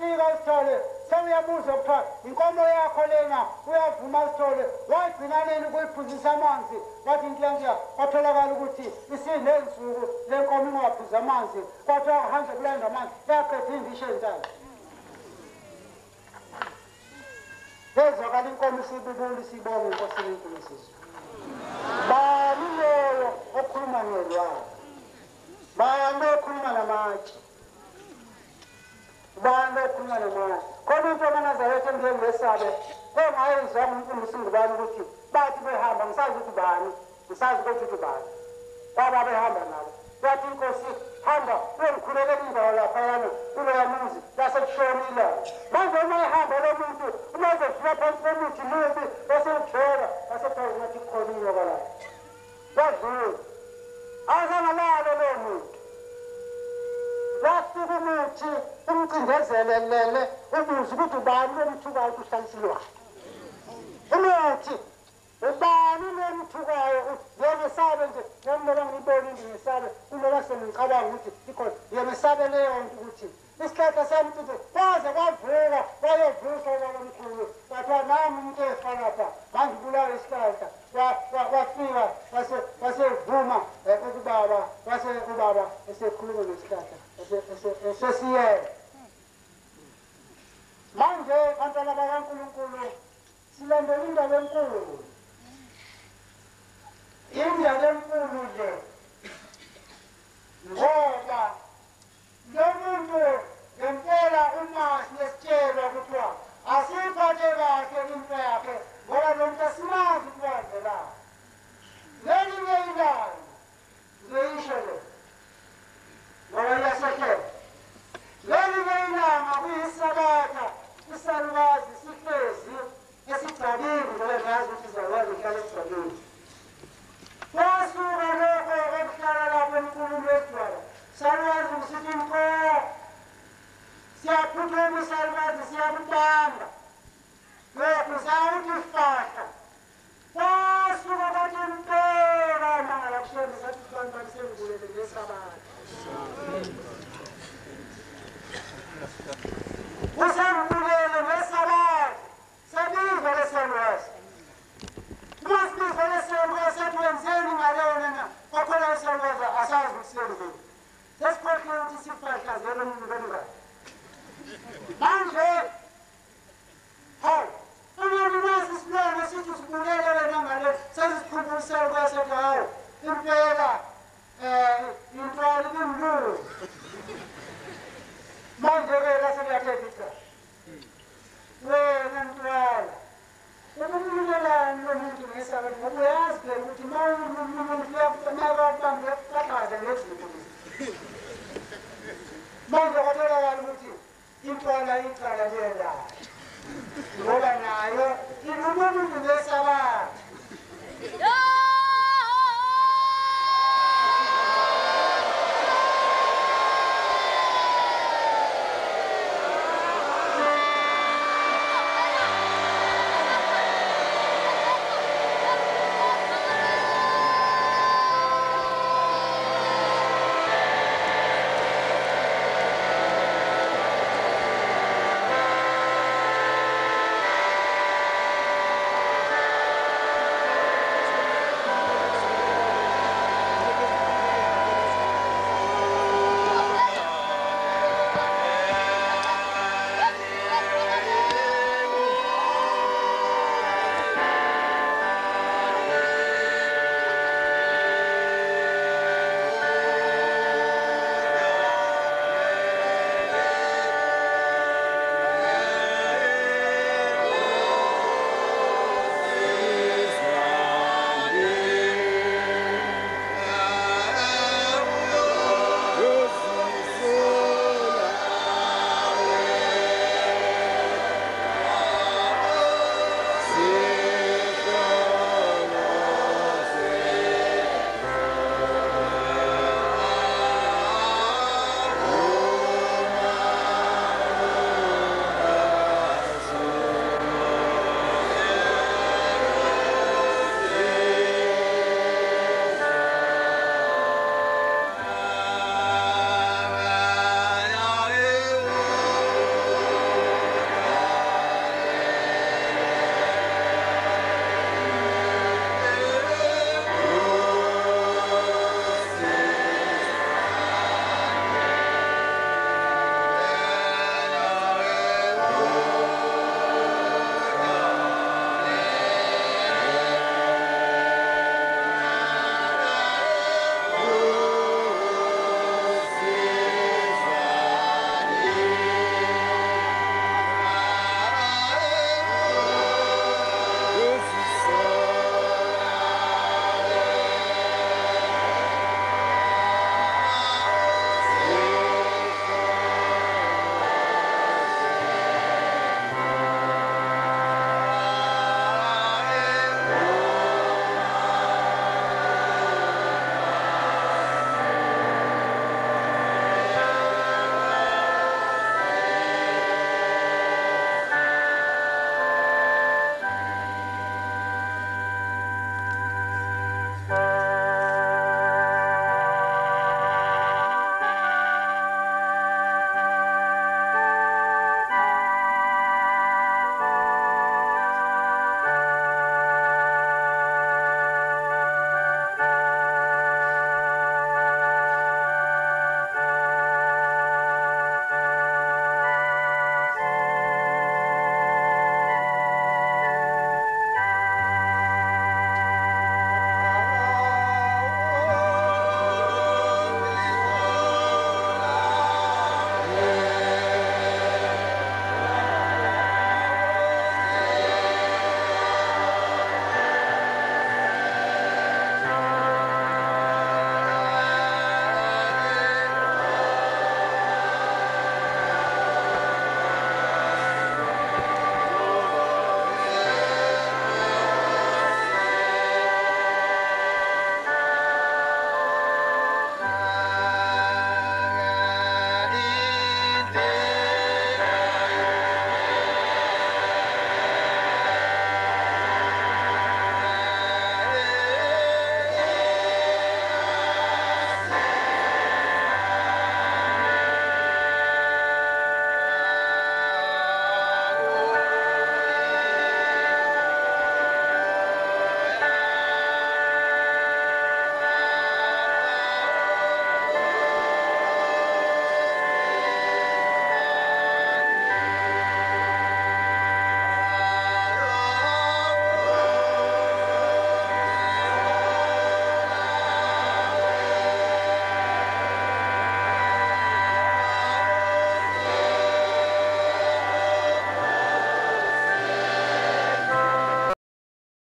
uyafika usithole sewuyabuza kuthiwa inkomo yakho lena uyavuma usithole wagcina nini ukuyiphuzisa amanzi wathi inhlanhla kwatholakala ukuthi isinensuku le nkomo ingawaphuzi amanzi kwathiwa kuhanjwe kulanda amanzi yaqeda indisho entala lezwakala inkomo isibubula isibonge enkosini enkulu yesizwe bani loyo okhuluma ngelwayo bani okhuluma namatshe bani okhuluma namatshe khona into kaNazaretha engeke ngesabe engayenzanga uNkulunkulu singubani ukuthi bathi behamba ngisazi ukuthi bani ngisazi ukuthi bani baba behamba nabo bathi inkosi hamba uyokhulekela indawo laphayana kuloya muzi lasekushonile manje uma ehamba lo muntu uma ezofika phansi komuthi mubi basejora basephazi ngathi kukhonile kwalapho badlula azangalalo lo muntu wafika umuthi umcindezelelele ubuze ukuthi ubani lomthukayo kuhlalisilwayo umuthi ubani lomthukayo yemesabe nje njengoba ngibona ngiyesabe kuloba sengicabanga ukuthi ikhona yemesabe leyo nto ukuthi isihlahla sami sithi kwaze kwavuka kwayovuswa kwabamkhulu kwathiwa nami umuntu efanapha mangibulawa isihlahla wafika wasevuma ukubaba ubaba esekhuluma nesihlahla esesiyela manje bantwana bakaNkulunkulu silandela indaba enkulu indaba enkulu nje ngoba lo muntu ngempela uma nesitshelo kuthiwa asiphathe kahle into yakhe ngoba lo muntu asimazi ukwenzelani lelinye ilanga ngisho le ngoba iyasehlele lelinye ilanga kuyisabatha isalukazi sihlezi esigcabile ngoba ngazi ukuthi izakwazi ukuhlala esigcabile kwasuka lokho okuhlala lapho enkulumo edwala salukazi ngisithi mko siyaphuthuma isalukazi siyakubamba lokhu sawuthi fahla kwasuka kwathi impela mangala kusheni sathi sibantwana sengulele ngesabatha usengulele ngesabatha sabiza lesalukazi Masibiza lesalukazi sathi wenzeni ngalona kwakhona isalukazi asazi ukusenzeni sesikhohlwe ukuthi sifahla zelo mntu manje hayi umuntu nasi silona sithi sibukele wena ngale sesikhumbusa kwasethi hawo impela intwali imlulu manje ke laseliyathetha wena ntwala ukumlelani lo muntu ngesabathi ngoba uyazi phela ukuthi uma umuntu uyakubamba uyakuthathaza ngezinto manje kwatholakala ukuthi intwala icala liyelayo ngoba nayo ilumuntu ngesabathi